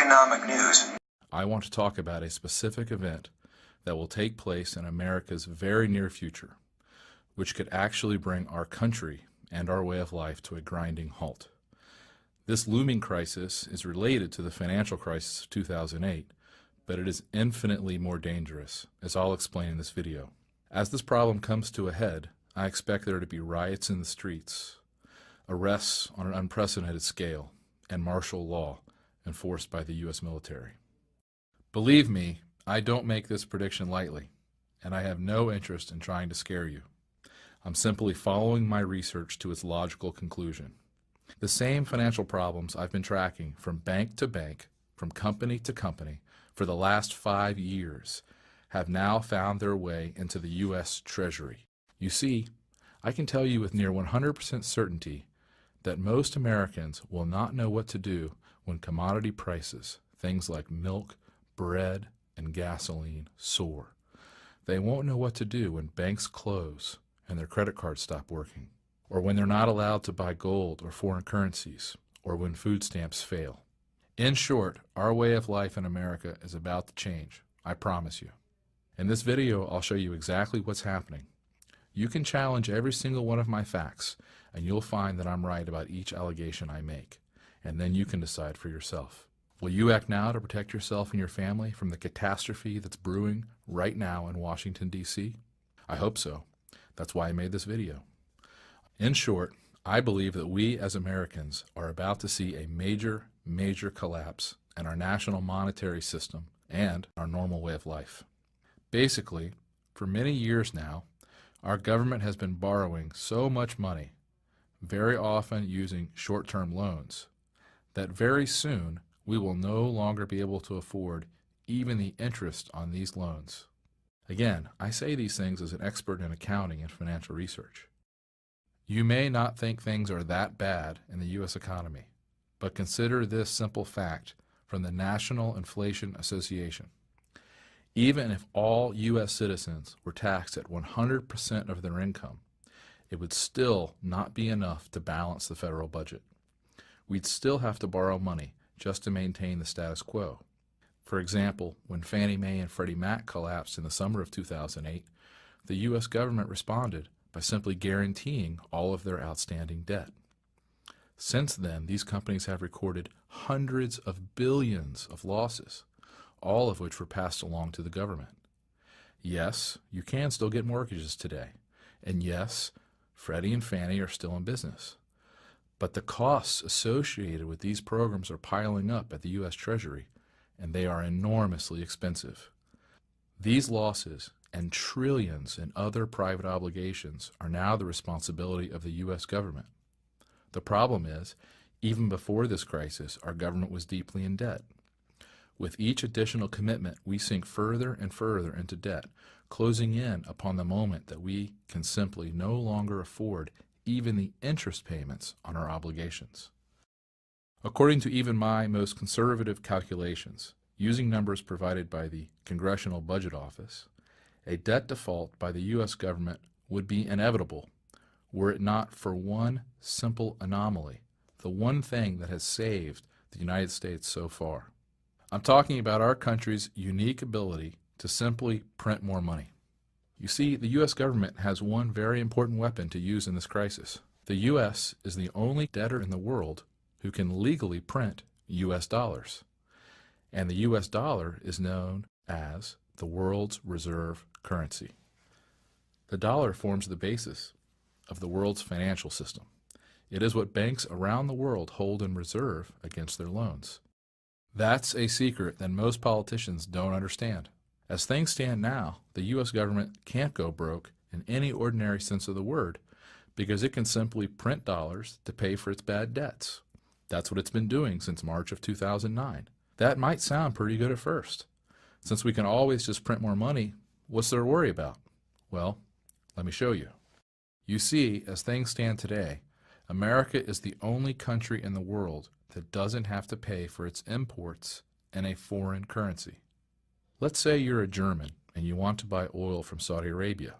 economic news. I want to talk about a specific event that will take place in America's very near future, which could actually bring our country and our way of life to a grinding halt. This looming crisis is related to the financial crisis of 2008, but it is infinitely more dangerous, as I'll explain in this video. As this problem comes to a head, I expect there to be riots in the streets, arrests on an unprecedented scale, and martial law enforced by the U.S. military. Believe me, I don't make this prediction lightly, and I have no interest in trying to scare you. I'm simply following my research to its logical conclusion. The same financial problems I've been tracking from bank to bank, from company to company, for the last 5 years have now found their way into the U.S. Treasury. You see, I can tell you with near 100% certainty that most Americans will not know what to do when commodity prices, things like milk, bread, and gasoline, soar. They won't know what to do when banks close and their credit cards stop working, or when they're not allowed to buy gold or foreign currencies, or when food stamps fail. In short, our way of life in America is about to change, I promise you. In this video, I'll show you exactly what's happening. You can challenge every single one of my facts, and you'll find that I'm right about each allegation I make, and then you can decide for yourself. Will you act now to protect yourself and your family from the catastrophe that's brewing right now in Washington, D.C.? I hope so. That's why I made this video. In short, I believe that we as Americans are about to see a major collapse in our national monetary system and our normal way of life. Basically, for many years now, our government has been borrowing so much money, very often using short-term loans, that very soon we will no longer be able to afford even the interest on these loans. Again, I say these things as an expert in accounting and financial research. You may not think things are that bad in the U.S. economy, but consider this simple fact from the National Inflation Association. Even if all U.S. citizens were taxed at 100% of their income, it would still not be enough to balance the federal budget. We'd still have to borrow money just to maintain the status quo. For example, when Fannie Mae and Freddie Mac collapsed in the summer of 2008, the U.S. government responded by simply guaranteeing all of their outstanding debt. Since then, these companies have recorded hundreds of billions of losses, all of which were passed along to the government. Yes, you can still get mortgages today, and yes, Freddie and Fannie are still in business. But the costs associated with these programs are piling up at the U.S. Treasury, and they are enormously expensive. These losses and trillions in other private obligations are now the responsibility of the U.S. government. The problem is, even before this crisis, our government was deeply in debt. With each additional commitment, we sink further and further into debt, closing in upon the moment that we can simply no longer afford even the interest payments on our obligations. According to even my most conservative calculations, using numbers provided by the Congressional Budget Office, a debt default by the U.S. government would be inevitable were it not for one simple anomaly, the one thing that has saved the United States so far. I'm talking about our country's unique ability to simply print more money. You see, the U.S. government has one very important weapon to use in this crisis. The U.S. is the only debtor in the world who can legally print U.S. dollars. And the U.S. dollar is known as the world's reserve currency. The dollar forms the basis of the world's financial system. It is what banks around the world hold in reserve against their loans. That's a secret that most politicians don't understand. As things stand now, the U.S. government can't go broke in any ordinary sense of the word because it can simply print dollars to pay for its bad debts. That's what it's been doing since March of 2009. That might sound pretty good at first. Since we can always just print more money, what's there to worry about? Well, let me show you. You see, as things stand today, America is the only country in the world that doesn't have to pay for its imports in a foreign currency. Let's say you're a German and you want to buy oil from Saudi Arabia.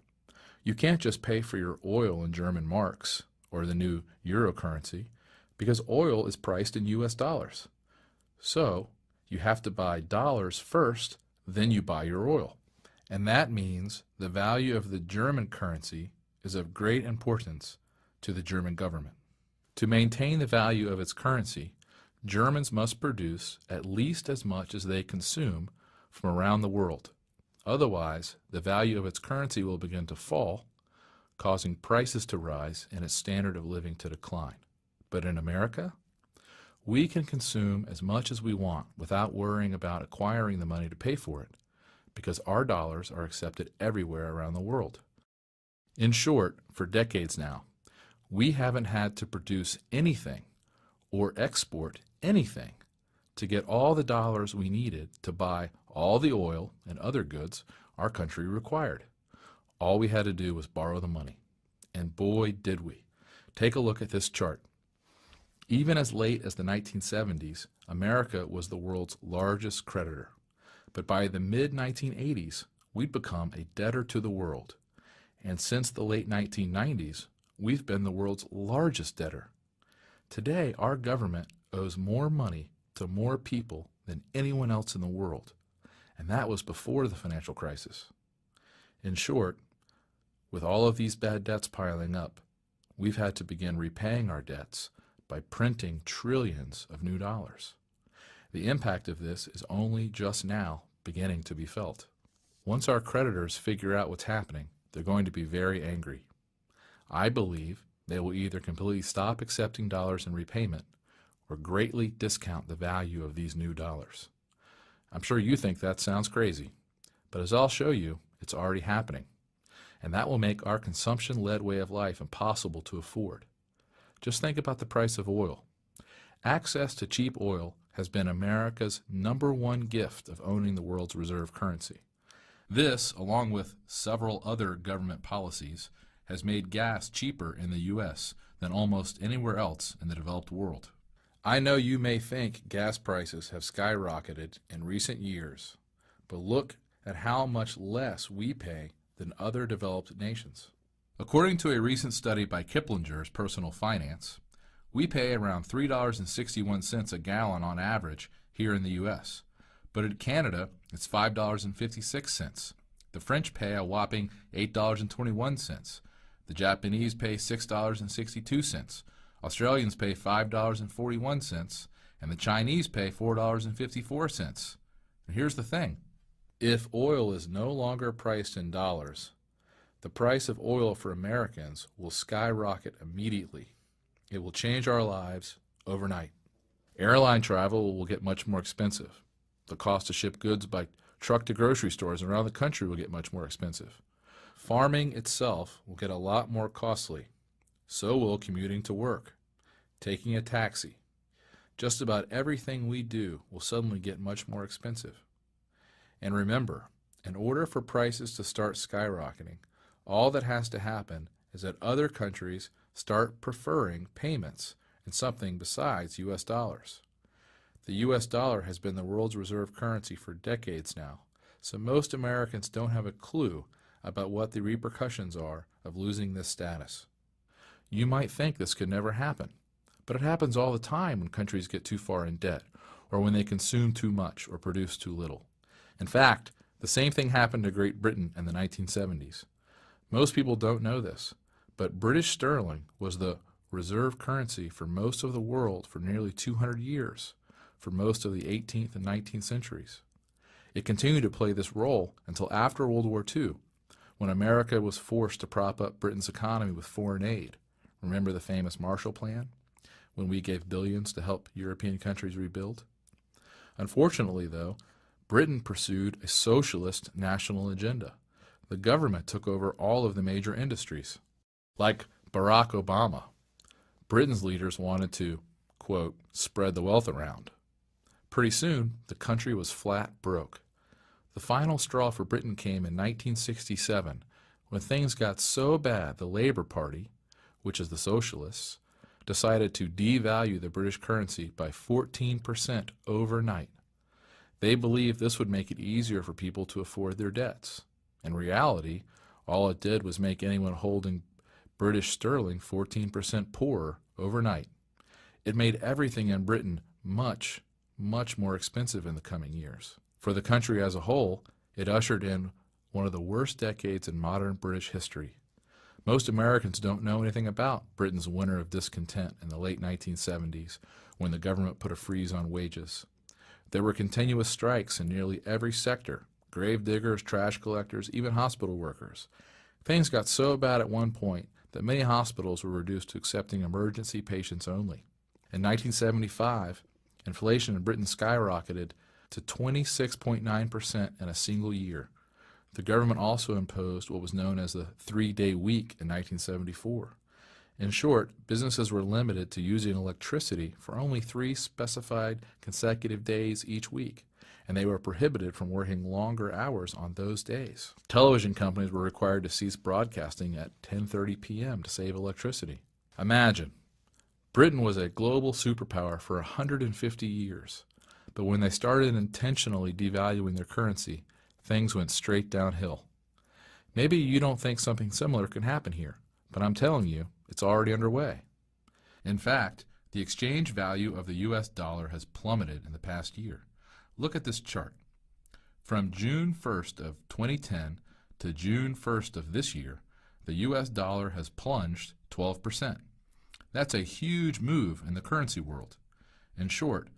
You can't just pay for your oil in German marks or the new euro currency because oil is priced in US dollars. So You have to buy dollars first, then you buy your oil. And that means the value of the German currency is of great importance to the German government. To maintain the value of its currency, Germans must produce at least as much as they consume from around the world. Otherwise, the value of its currency will begin to fall, causing prices to rise and its standard of living to decline. But in America, we can consume as much as we want without worrying about acquiring the money to pay for it, because our dollars are accepted everywhere around the world. In short, for decades now, we haven't had to produce anything or export anything to get all the dollars we needed to buy all the oil and other goods our country required. All we had to do was borrow the money. And boy, did we. Take a look at this chart. Even as late as the 1970s, America was the world's largest creditor. But by the mid-1980s, we'd become a debtor to the world. And since the late 1990s, we've been the world's largest debtor. Today, our government owes more money to more people than anyone else in the world. And that was before the financial crisis. In short, with all of these bad debts piling up, we've had to begin repaying our debts by printing trillions of new dollars. The impact of this is only just now beginning to be felt. Once our creditors figure out what's happening, they're going to be very angry. I believe they will either completely stop accepting dollars in repayment or greatly discount the value of these new dollars. I'm sure you think that sounds crazy, but as I'll show you, it's already happening. And that will make our consumption-led way of life impossible to afford. Just think about the price of oil. Access to cheap oil has been America's #1 gift of owning the world's reserve currency. This, along with several other government policies, has made gas cheaper in the U.S. than almost anywhere else in the developed world. I know you may think gas prices have skyrocketed in recent years, but look at how much less we pay than other developed nations. According to a recent study by Kiplinger's Personal Finance, we pay around $3.61 a gallon on average here in the U.S., but in Canada it's $5.56. The French pay a whopping $8.21. The Japanese pay $6.62. Australians pay $5.41, and the Chinese pay $4.54. And here's the thing. If oil is no longer priced in dollars, the price of oil for Americans will skyrocket immediately. It will change our lives overnight. Airline travel will get much more expensive. The cost to ship goods by truck to grocery stores around the country will get much more expensive. Farming itself will get a lot more costly. So will commuting to work, taking a taxi. Just about everything we do will suddenly get much more expensive. And remember, in order for prices to start skyrocketing, all that has to happen is that other countries start preferring payments in something besides U.S. dollars. The U.S. dollar has been the world's reserve currency for decades now, so most Americans don't have a clue about what the repercussions are of losing this status. You might think this could never happen, but it happens all the time when countries get too far in debt, or when they consume too much or produce too little. In fact, the same thing happened to Great Britain in the 1970s. Most people don't know this, but British sterling was the reserve currency for most of the world for nearly 200 years, for most of the 18th and 19th centuries. It continued to play this role until after World War II, when America was forced to prop up Britain's economy with foreign aid. Remember the famous Marshall Plan, when we gave billions to help European countries rebuild? Unfortunately, though, Britain pursued a socialist national agenda. The government took over all of the major industries. Like Barack Obama, Britain's leaders wanted to, quote, spread the wealth around. Pretty soon, the country was flat broke. The final straw for Britain came in 1967, when things got so bad the Labour Party, which is the socialists, decided to devalue the British currency by 14% overnight. They believed this would make it easier for people to afford their debts. In reality, all it did was make anyone holding British sterling 14% poorer overnight. It made everything in Britain much, much more expensive in the coming years. For the country as a whole, it ushered in one of the worst decades in modern British history. Most Americans don't know anything about Britain's winter of discontent in the late 1970s, when the government put a freeze on wages. There were continuous strikes in nearly every sector: grave diggers, trash collectors, even hospital workers. Things got so bad at one point that many hospitals were reduced to accepting emergency patients only. In 1975, inflation in Britain skyrocketed to 26.9% in a single year. The government also imposed what was known as the 3-day week in 1974. In short, businesses were limited to using electricity for only 3 specified consecutive days each week, and they were prohibited from working longer hours on those days. Television companies were required to cease broadcasting at 10:30 p.m. to save electricity. Imagine, Britain was a global superpower for 150 years, but when they started intentionally devaluing their currency, things went straight downhill. Maybe you don't think something similar can happen here, but I'm telling you, it's already underway. In fact, the exchange value of the U.S. dollar has plummeted in the past year. Look at this chart. From June 1st of 2010 to June 1st of this year, the U.S. dollar has plunged 12%. That's a huge move in the currency world. In short,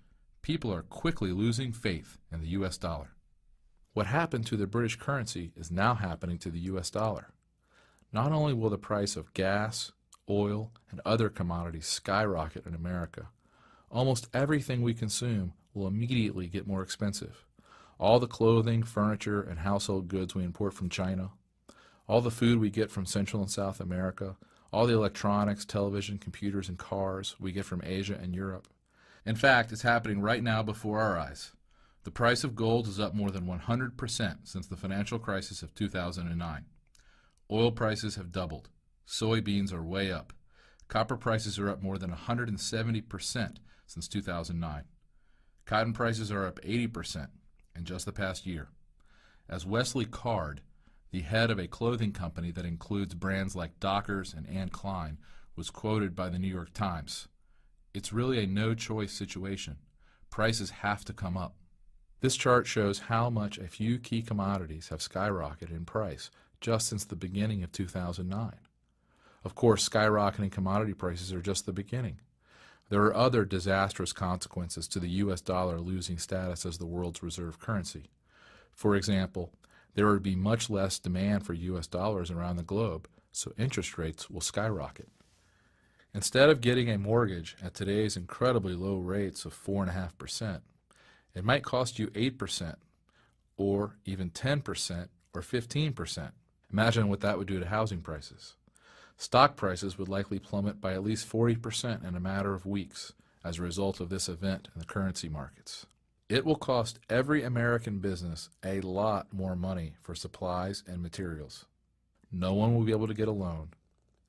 people are quickly losing faith in the U.S. dollar. What happened to the British currency is now happening to the U.S. dollar. Not only will the price of gas, oil, and other commodities skyrocket in America, almost everything we consume will immediately get more expensive. All the clothing, furniture, and household goods we import from China, all the food we get from Central and South America, all the electronics, television, computers, and cars we get from Asia and Europe. In fact, it's happening right now before our eyes. The price of gold is up more than 100% since the financial crisis of 2009. Oil prices have doubled. Soybeans are way up. Copper prices are up more than 170% since 2009. Cotton prices are up 80% in just the past year. As Wesley Card, the head of a clothing company that includes brands like Dockers and Anne Klein, was quoted by the New York Times, "It's really a no-choice situation. Prices have to come up." This chart shows how much a few key commodities have skyrocketed in price just since the beginning of 2009. Of course, skyrocketing commodity prices are just the beginning. There are other disastrous consequences to the U.S. dollar losing status as the world's reserve currency. For example, there would be much less demand for U.S. dollars around the globe, so interest rates will skyrocket. Instead of getting a mortgage at today's incredibly low rates of 4.5%, it might cost you 8%, or even 10%, or 15%. Imagine what that would do to housing prices. Stock prices would likely plummet by at least 40% in a matter of weeks as a result of this event in the currency markets. It will cost every American business a lot more money for supplies and materials. No one will be able to get a loan,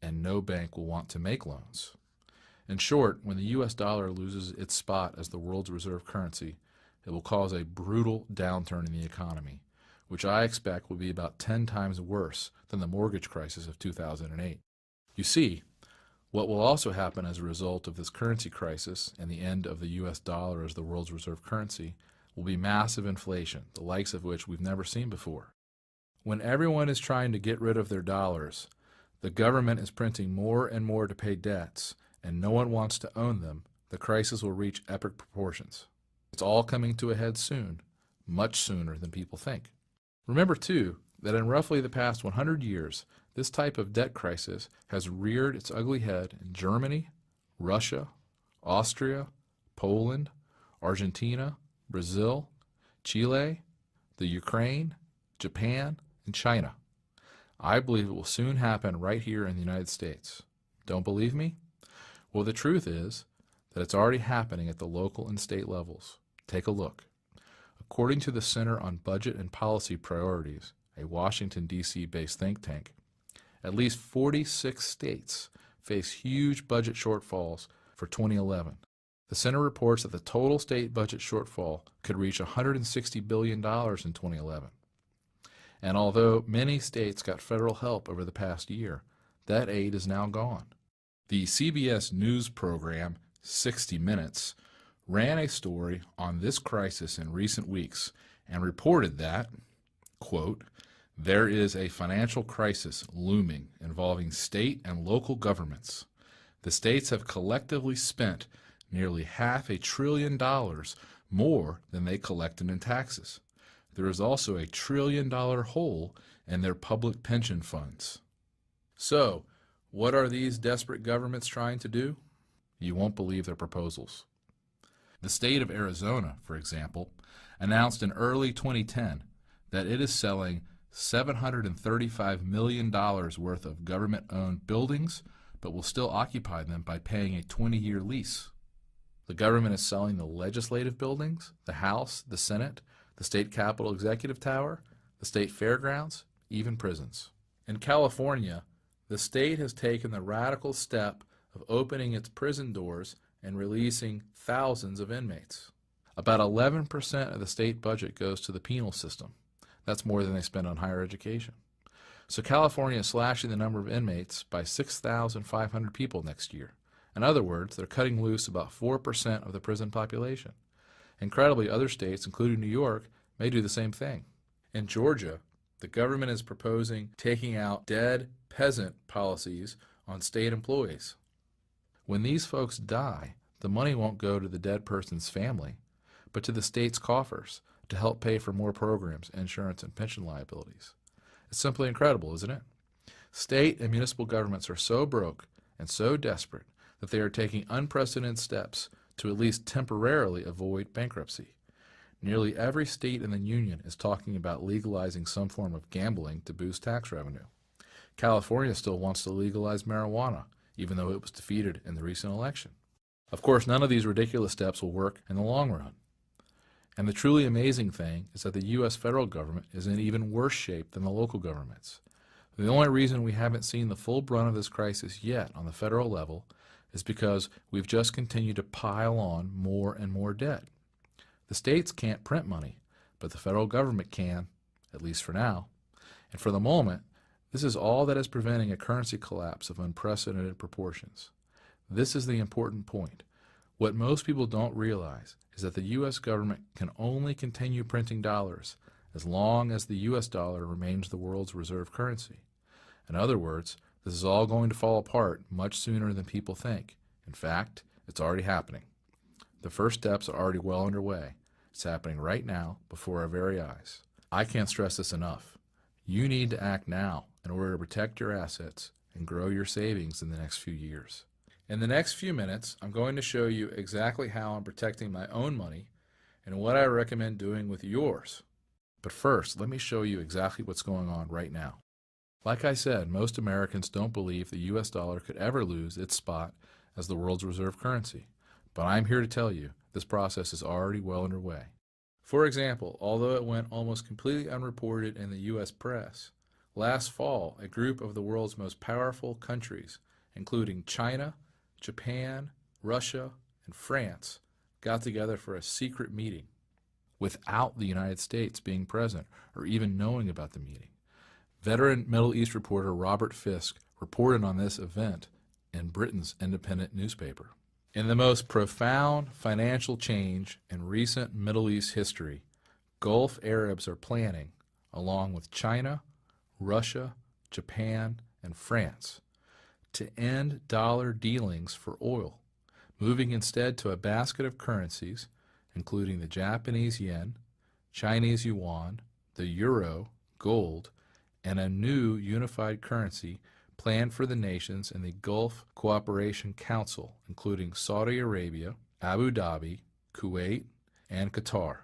and no bank will want to make loans. In short, when the U.S. dollar loses its spot as the world's reserve currency, it will cause a brutal downturn in the economy, which I expect will be about 10 times worse than the mortgage crisis of 2008. You see, what will also happen as a result of this currency crisis and the end of the U.S. dollar as the world's reserve currency will be massive inflation, the likes of which we've never seen before. When everyone is trying to get rid of their dollars, the government is printing more and more to pay debts, and no one wants to own them, the crisis will reach epic proportions. It's all coming to a head soon, much sooner than people think. Remember, too, that in roughly the past 100 years, this type of debt crisis has reared its ugly head in Germany, Russia, Austria, Poland, Argentina, Brazil, Chile, the Ukraine, Japan, and China. I believe it will soon happen right here in the United States. Don't believe me? Well, the truth is that it's already happening at the local and state levels. Take a look. According to the Center on Budget and Policy Priorities, a Washington, D.C. based think tank, at least 46 states face huge budget shortfalls for 2011. The center reports that the total state budget shortfall could reach $160 billion in 2011. And although many states got federal help over the past year, that aid is now gone. The CBS News program 60 Minutes ran a story on this crisis in recent weeks and reported that, quote, there is a financial crisis looming involving state and local governments. The states have collectively spent nearly $500 billion more than they collected in taxes. There is also a $1 trillion hole in their public pension funds. So, what are these desperate governments trying to do? You won't believe their proposals. The state of Arizona, for example, announced in early 2010 that it is selling $735 million worth of government-owned buildings, but will still occupy them by paying a 20-year lease. The government is selling the legislative buildings, the House, the Senate, the state Capitol Executive Tower, the state fairgrounds, even prisons. In California, the state has taken the radical step of opening its prison doors and releasing thousands of inmates. About 11% of the state budget goes to the penal system. That's more than they spend on higher education. So California is slashing the number of inmates by 6,500 people next year. In other words, they're cutting loose about 4% of the prison population. Incredibly, other states, including New York, may do the same thing. In Georgia, the government is proposing taking out dead peasant policies on state employees. When these folks die, the money won't go to the dead person's family, but to the state's coffers to help pay for more programs, insurance, and pension liabilities. It's simply incredible, isn't it? State and municipal governments are so broke and so desperate that they are taking unprecedented steps to at least temporarily avoid bankruptcy. Nearly every state in the union is talking about legalizing some form of gambling to boost tax revenue. California still wants to legalize marijuana, even though it was defeated in the recent election. Of course, none of these ridiculous steps will work in the long run. And the truly amazing thing is that the U.S. federal government is in even worse shape than the local governments. The only reason we haven't seen the full brunt of this crisis yet on the federal level is because we've just continued to pile on more and more debt. The states can't print money, but the federal government can, at least for now. And for the moment, this is all that is preventing a currency collapse of unprecedented proportions. This is the important point. What most people don't realize is that the U.S. government can only continue printing dollars as long as the U.S. dollar remains the world's reserve currency. In other words, this is all going to fall apart much sooner than people think. In fact, it's already happening. The first steps are already well underway. It's happening right now before our very eyes. I can't stress this enough. You need to act now in order to protect your assets and grow your savings in the next few years. In the next few minutes, I'm going to show you exactly how I'm protecting my own money and what I recommend doing with yours. But first, let me show you exactly what's going on right now. Like I said, most Americans don't believe the U.S. dollar could ever lose its spot as the world's reserve currency. But I'm here to tell you, this process is already well underway. For example, although it went almost completely unreported in the U.S. press, last fall, a group of the world's most powerful countries, including China, Japan, Russia, and France, got together for a secret meeting without the United States being present or even knowing about the meeting. Veteran Middle East reporter Robert Fisk reported on this event in Britain's independent newspaper. In the most profound financial change in recent Middle East history, Gulf Arabs are planning, along with China, Russia, Japan, and France, to end dollar dealings for oil, moving instead to a basket of currencies, including the Japanese yen, Chinese yuan, the euro, gold, and a new unified currency planned for the nations in the Gulf Cooperation Council, including Saudi Arabia, Abu Dhabi, Kuwait, and Qatar.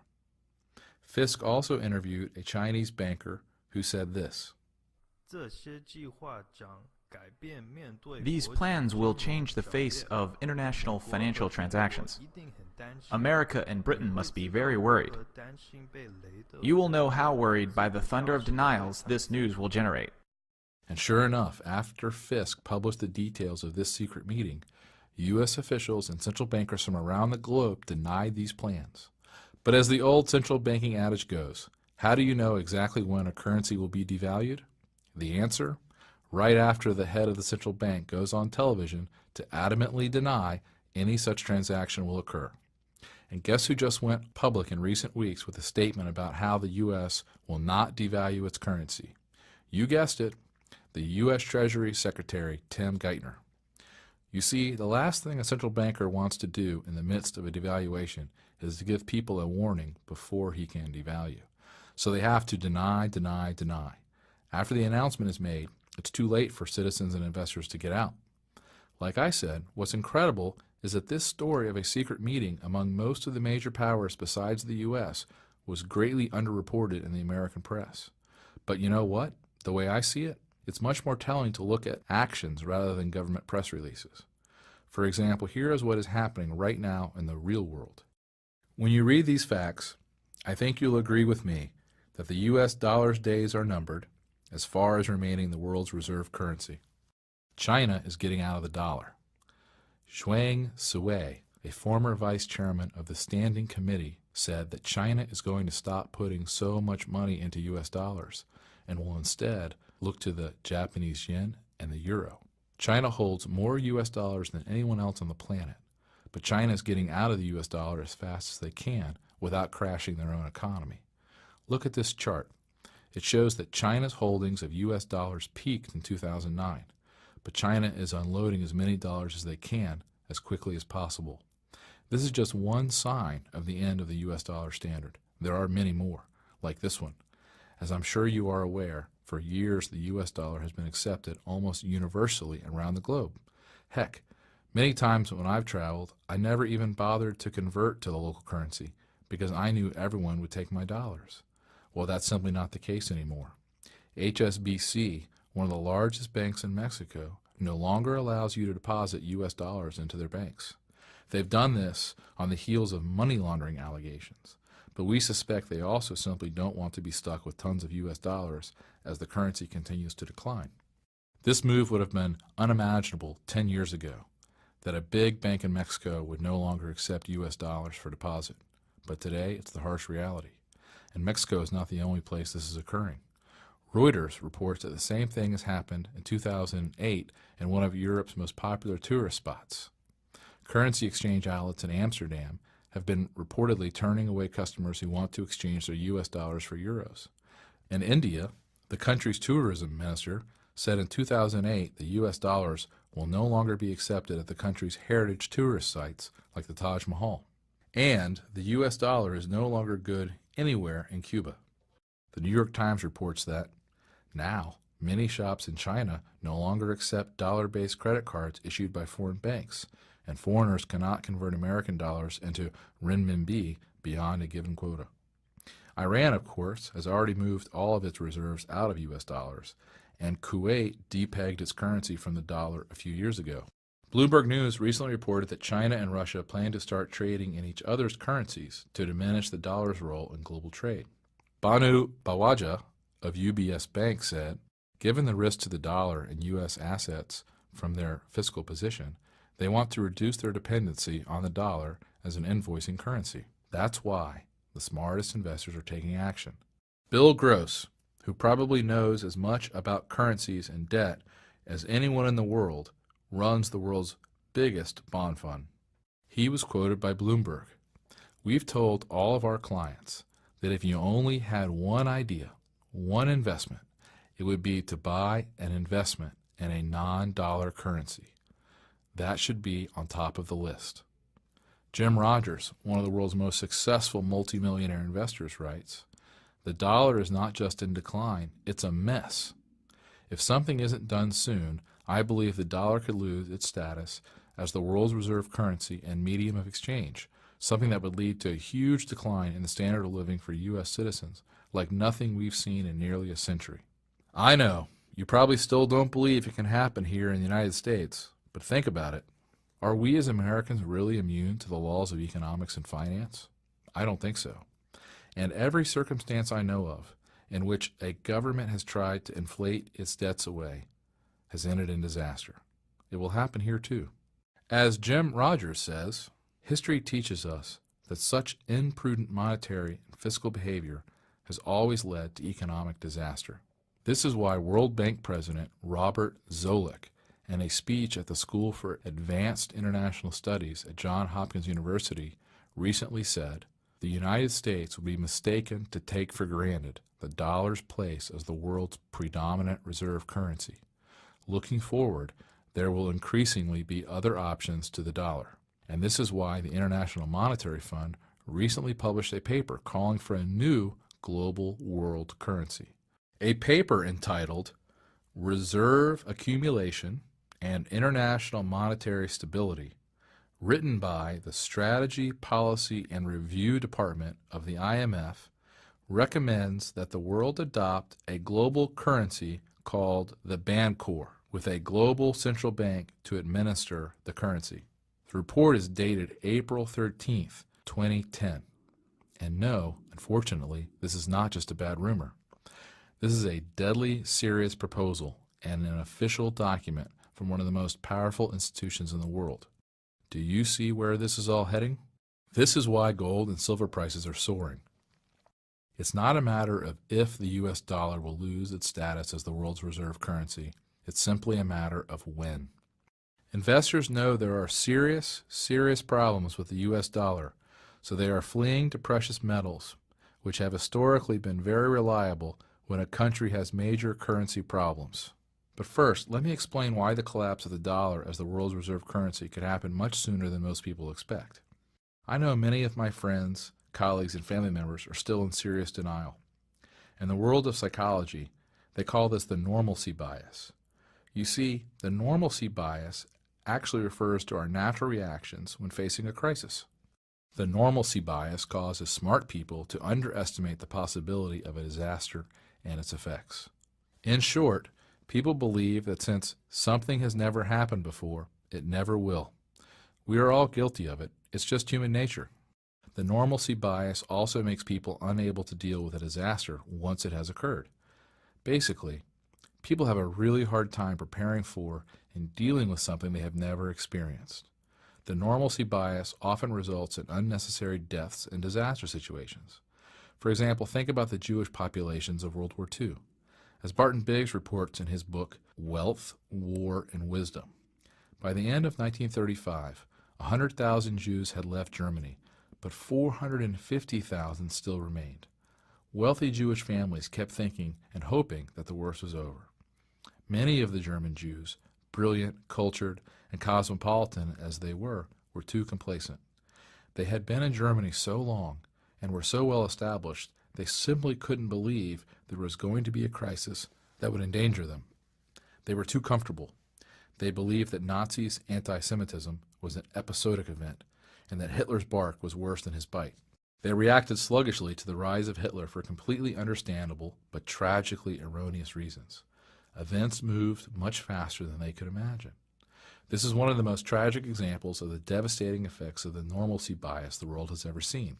Fisk also interviewed a Chinese banker who said this: These plans will change the face of international financial transactions. America and Britain must be very worried. You will know how worried by the thunder of denials this news will generate. And sure enough, after Fisk published the details of this secret meeting, U.S. officials and central bankers from around the globe denied these plans. But as the old central banking adage goes, how do you know exactly when a currency will be devalued? The answer? Right after the head of the central bank goes on television to adamantly deny any such transaction will occur. And guess who just went public in recent weeks with a statement about how the U.S. will not devalue its currency? You guessed it, the U.S. Treasury Secretary Tim Geithner. You see, the last thing a central banker wants to do in the midst of a devaluation is to give people a warning before he can devalue. So they have to deny. After the announcement is made, it's too late for citizens and investors to get out. Like I said, what's incredible is that this story of a secret meeting among most of the major powers besides the U.S. was greatly underreported in the American press. But you know what? The way I see it, it's much more telling to look at actions rather than government press releases. For example, here is what is happening right now in the real world. When you read these facts, I think you'll agree with me that the U.S. dollar's days are numbered as far as remaining the world's reserve currency. China is getting out of the dollar. Zhuang Sui, a former vice chairman of the Standing Committee, said that China is going to stop putting so much money into U.S. dollars and will instead look to the Japanese yen and the euro. China holds more U.S. dollars than anyone else on the planet, but China is getting out of the U.S. dollar as fast as they can without crashing their own economy. Look at this chart. It shows that China's holdings of U.S. dollars peaked in 2009. But China is unloading as many dollars as they can as quickly as possible. This is just one sign of the end of the U.S. dollar standard. There are many more, like this one. As I'm sure you are aware, for years the U.S. dollar has been accepted almost universally around the globe. Heck, many times when I've traveled, I never even bothered to convert to the local currency because I knew everyone would take my dollars. Well, that's simply not the case anymore. HSBC, one of the largest banks in Mexico, no longer allows you to deposit U.S. dollars into their banks. They've done this on the heels of money laundering allegations, but we suspect they also simply don't want to be stuck with tons of U.S. dollars as the currency continues to decline. This move would have been unimaginable 10 years ago, that a big bank in Mexico would no longer accept U.S. dollars for deposit. But today, it's the harsh reality. And Mexico is not the only place this is occurring. Reuters reports that the same thing has happened in 2008 in one of Europe's most popular tourist spots. Currency exchange outlets in Amsterdam have been reportedly turning away customers who want to exchange their U.S. dollars for euros. In India, the country's tourism minister said in 2008 the U.S. dollars will no longer be accepted at the country's heritage tourist sites like the Taj Mahal. And the U.S. dollar is no longer good anywhere in Cuba. The New York Times reports that now many shops in China no longer accept dollar-based credit cards issued by foreign banks, and foreigners cannot convert American dollars into renminbi beyond a given quota. Iran, of course, has already moved all of its reserves out of U.S. dollars, and Kuwait depegged its currency from the dollar a few years ago. Bloomberg News recently reported that China and Russia plan to start trading in each other's currencies to diminish the dollar's role in global trade. Banu Bawaja of UBS Bank said, given the risk to the dollar and U.S. assets from their fiscal position, they want to reduce their dependency on the dollar as an invoicing currency. That's why the smartest investors are taking action. Bill Gross, who probably knows as much about currencies and debt as anyone in the world, runs the world's biggest bond fund. He was quoted by Bloomberg. We've told all of our clients that if you only had one idea, one investment, it would be to buy an investment in a non-dollar currency. That should be on top of the list. Jim Rogers, one of the world's most successful multimillionaire investors, writes, the dollar is not just in decline, it's a mess. If something isn't done soon, I believe the dollar could lose its status as the world's reserve currency and medium of exchange, something that would lead to a huge decline in the standard of living for U.S. citizens, like nothing we've seen in nearly a century. I know, you probably still don't believe it can happen here in the United States, but think about it. Are we as Americans really immune to the laws of economics and finance? I don't think so. And every circumstance I know of in which a government has tried to inflate its debts away has ended in disaster. It will happen here too. As Jim Rogers says, history teaches us that such imprudent monetary and fiscal behavior has always led to economic disaster. This is why World Bank President Robert Zoellick, in a speech at the School for Advanced International Studies at Johns Hopkins University, recently said the United States would be mistaken to take for granted the dollar's place as the world's predominant reserve currency. Looking forward, there will increasingly be other options to the dollar. And this is why the International Monetary Fund recently published a paper calling for a new global world currency. A paper entitled Reserve Accumulation and International Monetary Stability, written by the Strategy, Policy, and Review Department of the IMF, recommends that the world adopt a global currency called the Bancor, with a global central bank to administer the currency. The report is dated April 13th, 2010. And no, unfortunately, this is not just a bad rumor. This is a deadly serious proposal and an official document from one of the most powerful institutions in the world. Do you see where this is all heading? This is why gold and silver prices are soaring. It's not a matter of if the U.S. dollar will lose its status as the world's reserve currency. It's simply a matter of when. Investors know there are serious problems with the U.S. dollar, so they are fleeing to precious metals, which have historically been very reliable when a country has major currency problems. But first, let me explain why the collapse of the dollar as the world's reserve currency could happen much sooner than most people expect. I know many of my friends, colleagues, and family members are still in serious denial. In the world of psychology, they call this the normalcy bias. You see, the normalcy bias actually refers to our natural reactions when facing a crisis. The normalcy bias causes smart people to underestimate the possibility of a disaster and its effects. In short, people believe that since something has never happened before, it never will. We are all guilty of it. It's just human nature. The normalcy bias also makes people unable to deal with a disaster once it has occurred. Basically, people have a really hard time preparing for and dealing with something they have never experienced. The normalcy bias often results in unnecessary deaths in disaster situations. For example, think about the Jewish populations of World War II. As Barton Biggs reports in his book, Wealth, War, and Wisdom, by the end of 1935, 100,000 Jews had left Germany, but 450,000 still remained. Wealthy Jewish families kept thinking and hoping that the worst was over. Many of the German Jews, brilliant, cultured, and cosmopolitan as they were too complacent. They had been in Germany so long and were so well established, they simply couldn't believe there was going to be a crisis that would endanger them. They were too comfortable. They believed that Nazis' anti-Semitism was an episodic event and that Hitler's bark was worse than his bite. They reacted sluggishly to the rise of Hitler for completely understandable but tragically erroneous reasons. Events moved much faster than they could imagine. This is one of the most tragic examples of the devastating effects of the normalcy bias the world has ever seen.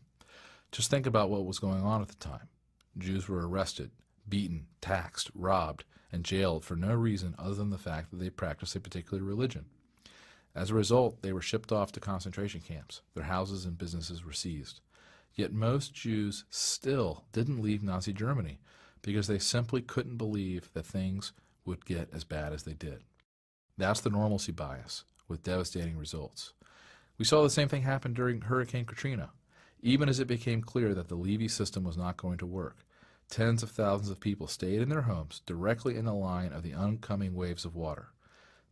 Just think about what was going on at the time. Jews were arrested, beaten, taxed, robbed, and jailed for no reason other than the fact that they practiced a particular religion. As a result, they were shipped off to concentration camps. Their houses and businesses were seized. Yet most Jews still didn't leave Nazi Germany because they simply couldn't believe that things would get as bad as they did. That's the normalcy bias, with devastating results. We saw the same thing happen during Hurricane Katrina. Even as it became clear that the Levy system was not going to work, tens of thousands of people stayed in their homes directly in the line of the oncoming waves of water.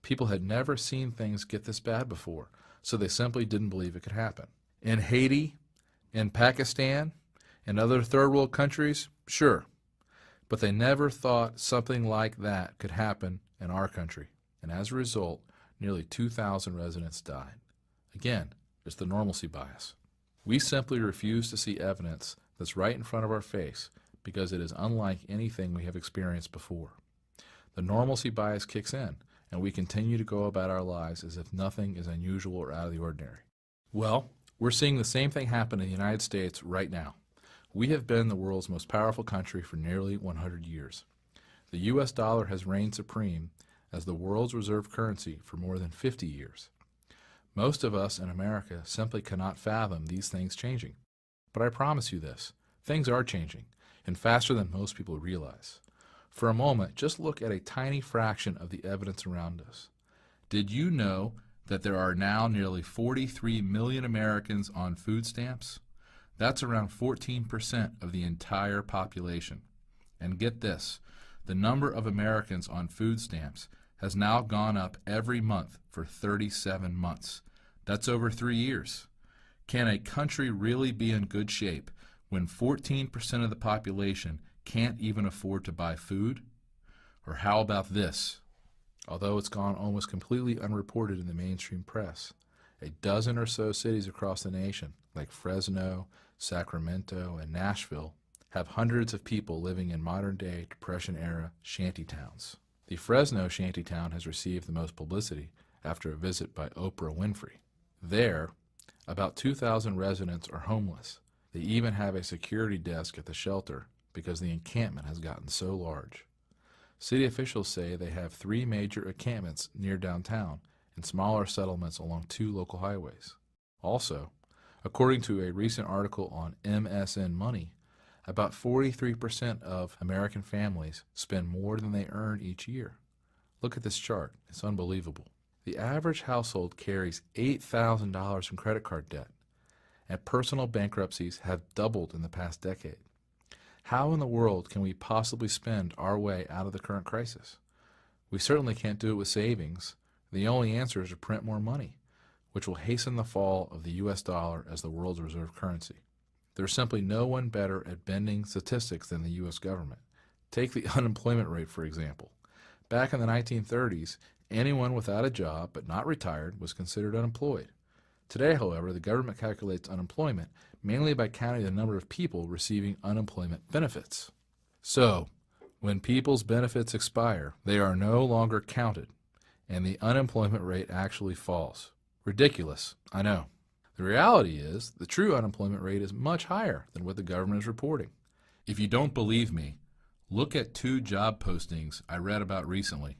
People had never seen things get this bad before, so they simply didn't believe it could happen. In Haiti, in Pakistan, and other third world countries, sure. But they never thought something like that could happen in our country. And as a result, nearly 2,000 residents died. Again, it's the normalcy bias. We simply refuse to see evidence that's right in front of our face because it is unlike anything we have experienced before. The normalcy bias kicks in, and we continue to go about our lives as if nothing is unusual or out of the ordinary. Well, we're seeing the same thing happen in the United States right now. We have been the world's most powerful country for nearly 100 years. The U.S. dollar has reigned supreme as the world's reserve currency for more than 50 years. Most of us in America simply cannot fathom these things changing. But I promise you this, things are changing, and faster than most people realize. For a moment, just look at a tiny fraction of the evidence around us. Did you know that there are now nearly 43 million Americans on food stamps? That's around 14% of the entire population. And get this, the number of Americans on food stamps has now gone up every month for 37 months. That's over 3 years. Can a country really be in good shape when 14% of the population can't even afford to buy food? Or how about this? Although it's gone almost completely unreported in the mainstream press, a dozen or so cities across the nation, like Fresno, Sacramento, and Nashville, have hundreds of people living in modern-day Depression-era shantytowns. The Fresno shantytown has received the most publicity after a visit by Oprah Winfrey. There, about 2,000 residents are homeless. They even have a security desk at the shelter because the encampment has gotten so large. City officials say they have 3 major encampments near downtown and smaller settlements along 2 local highways. Also, according to a recent article on MSN Money, about 43% of American families spend more than they earn each year. Look at this chart. It's unbelievable. The average household carries $8,000 in credit card debt, and personal bankruptcies have doubled in the past decade. How in the world can we possibly spend our way out of the current crisis? We certainly can't do it with savings. The only answer is to print more money, which will hasten the fall of the U.S. dollar as the world's reserve currency. There's simply no one better at bending statistics than the U.S. government. Take the unemployment rate, for example. Back in the 1930s, anyone without a job but not retired was considered unemployed. Today, however, the government calculates unemployment mainly by counting the number of people receiving unemployment benefits. So, when people's benefits expire, they are no longer counted, and the unemployment rate actually falls. Ridiculous, I know. The reality is, the true unemployment rate is much higher than what the government is reporting. If you don't believe me, look at 2 job postings I read about recently.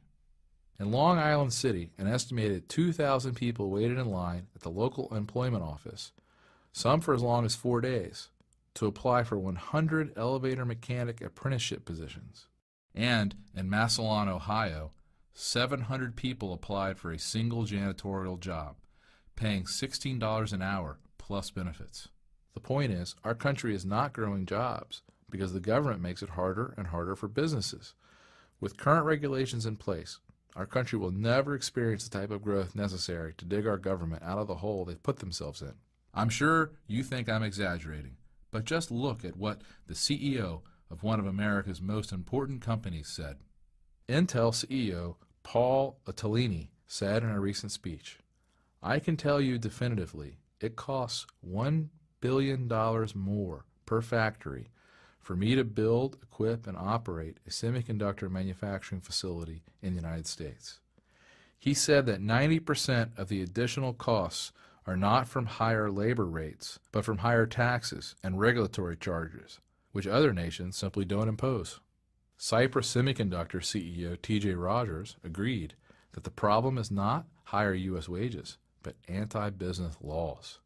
In Long Island City, an estimated 2,000 people waited in line at the local employment office, some for as long as 4 days, to apply for 100 elevator mechanic apprenticeship positions. And in Massillon, Ohio, 700 people applied for a single janitorial job, paying $16 an hour plus benefits. The point is, our country is not growing jobs because the government makes it harder and harder for businesses. With current regulations in place, our country will never experience the type of growth necessary to dig our government out of the hole they've put themselves in. I'm sure you think I'm exaggerating, but just look at what the CEO of one of America's most important companies said. Intel CEO Paul Otellini said in a recent speech, "I can tell you definitively it costs $1 billion more per factory for me to build, equip, and operate a semiconductor manufacturing facility in the United States." He said that 90% of the additional costs are not from higher labor rates, but from higher taxes and regulatory charges, which other nations simply don't impose. Cypress Semiconductor CEO T.J. Rogers agreed that the problem is not higher U.S. wages, but anti-business laws.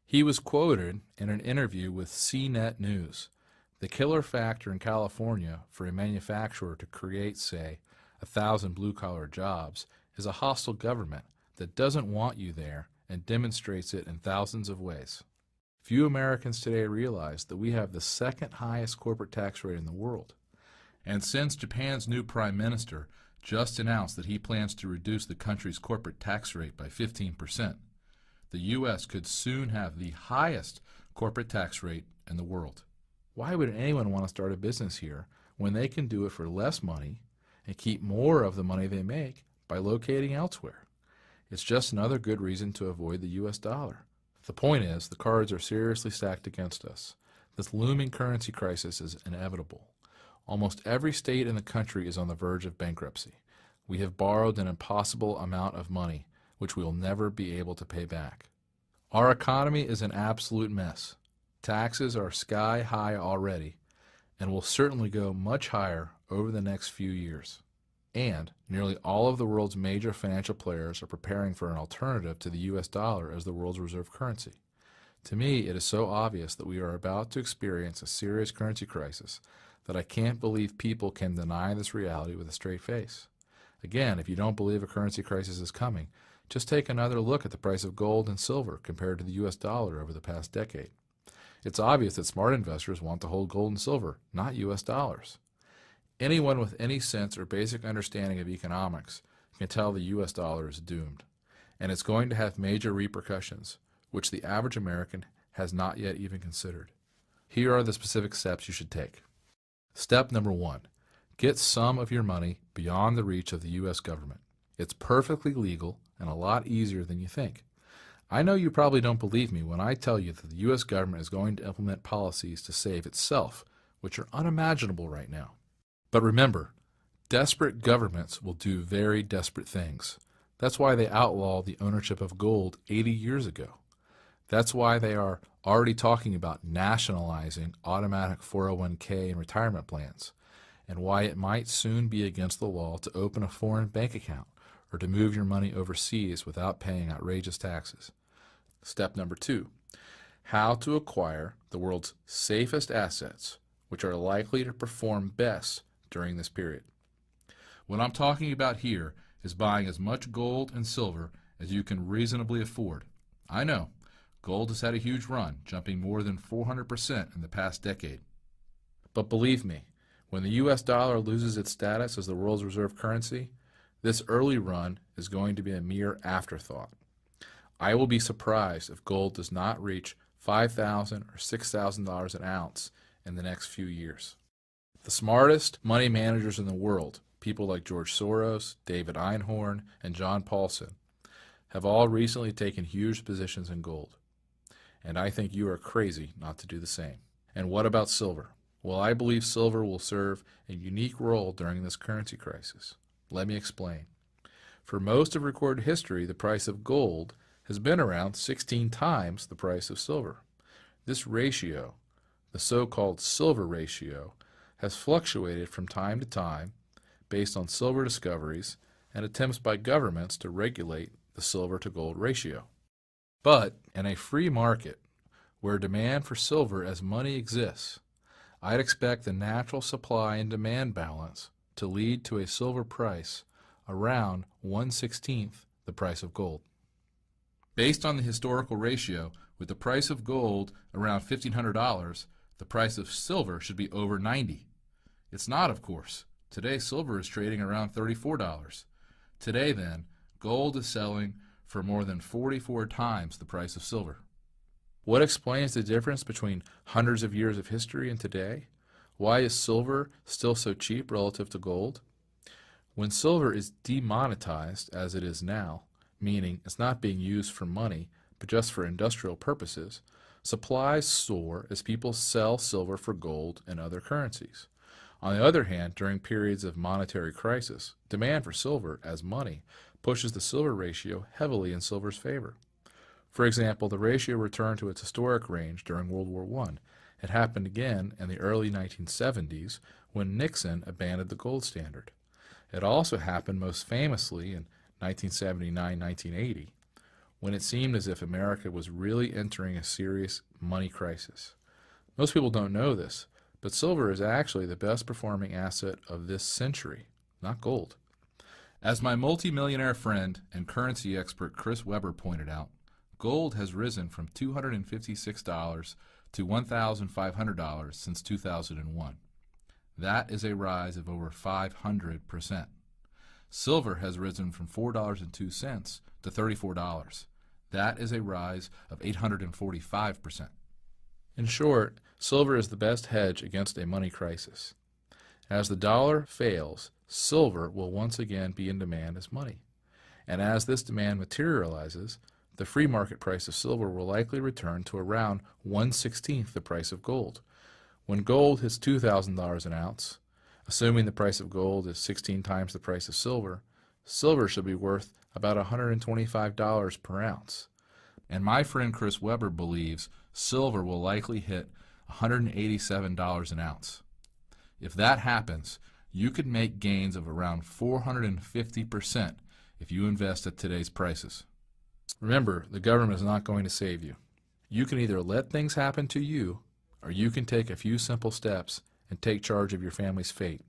He was quoted in an interview with CNET News. The killer factor in California for a manufacturer to create, say, 1,000 blue-collar jobs is a hostile government that doesn't want you there and demonstrates it in thousands of ways. Few Americans today realize that we have the second highest corporate tax rate in the world. And since Japan's new prime minister just announced that he plans to reduce the country's corporate tax rate by 15%, the U.S. could soon have the highest corporate tax rate in the world. Why would anyone want to start a business here when they can do it for less money and keep more of the money they make by locating elsewhere? It's just another good reason to avoid the U.S. dollar. The point is, the cards are seriously stacked against us. This looming currency crisis is inevitable. Almost every state in the country is on the verge of bankruptcy. We have borrowed an impossible amount of money, which we will never be able to pay back. Our economy is an absolute mess. Taxes are sky high already, and will certainly go much higher over the next few years. And nearly all of the world's major financial players are preparing for an alternative to the U.S. dollar as the world's reserve currency. To me, it is so obvious that we are about to experience a serious currency crisis that I can't believe people can deny this reality with a straight face. Again, if you don't believe a currency crisis is coming, Just take another look at the price of gold and silver compared to the US dollar over the past decade. It's obvious that smart investors want to hold gold and silver, not US dollars. Anyone with any sense or basic understanding of economics can tell the US dollar is doomed, and it's going to have major repercussions, which the average American has not yet even considered. Here are the specific steps you should take. Step number 1. Get some of your money beyond the reach of the U.S. government. It's perfectly legal and a lot easier than you think. I know you probably don't believe me when I tell you that the U.S. government is going to implement policies to save itself, which are unimaginable right now. But remember, desperate governments will do very desperate things. That's why they outlawed the ownership of gold 80 years ago. That's why they are already talking about nationalizing automatic 401k and retirement plans, and why it might soon be against the law to open a foreign bank account or to move your money overseas without paying outrageous taxes. Step number 2. How to acquire the world's safest assets, which are likely to perform best during this period. What I'm talking about here is buying as much gold and silver as you can reasonably afford. I know, gold has had a huge run, jumping more than 400% in the past decade. But believe me, when the US dollar loses its status as the world's reserve currency, this early run is going to be a mere afterthought. I will be surprised if gold does not reach $5,000 or $6,000 an ounce in the next few years. The smartest money managers in the world, people like George Soros, David Einhorn, and John Paulson, have all recently taken huge positions in gold. And I think you are crazy not to do the same. And what about silver? Well, I believe silver will serve a unique role during this currency crisis. Let me explain. For most of recorded history, the price of gold has been around 16 times the price of silver. This ratio, the so-called silver ratio, has fluctuated from time to time based on silver discoveries and attempts by governments to regulate the silver to gold ratio. But in a free market where demand for silver as money exists, I'd expect the natural supply and demand balance to lead to a silver price around 1/16 the price of gold. Based on the historical ratio, with the price of gold around $1,500, the price of silver should be over $90. It's not, of course. Today, silver is trading around $34. Today, then, gold is selling for more than 44 times the price of silver. What explains the difference between hundreds of years of history and today? Why is silver still so cheap relative to gold? When silver is demonetized, as it is now, meaning it's not being used for money, but just for industrial purposes, supplies soar as people sell silver for gold and other currencies. On the other hand, during periods of monetary crisis, demand for silver as money pushes the silver ratio heavily in silver's favor. For example, the ratio returned to its historic range during World War I. It happened again in the early 1970s when Nixon abandoned the gold standard. It also happened most famously in 1979-1980, when it seemed as if America was really entering a serious money crisis. Most people don't know this, but silver is actually the best performing asset of this century, not gold. As my multimillionaire friend and currency expert Chris Weber pointed out, gold has risen from $256 to $1,500 since 2001. That is a rise of over 500%. Silver has risen from $4.02 to $34. That is a rise of 845%. In short, silver is the best hedge against a money crisis. As the dollar fails, silver will once again be in demand as money. And as this demand materializes, the free market price of silver will likely return to around 1/16 the price of gold. When gold hits $2,000 an ounce, assuming the price of gold is 16 times the price of silver, silver should be worth about $125 per ounce. And my friend Chris Weber believes silver will likely hit $187 an ounce. If that happens, you could make gains of around 450% if you invest at today's prices. Remember, the government is not going to save you. You can either let things happen to you, or you can take a few simple steps and take charge of your family's fate.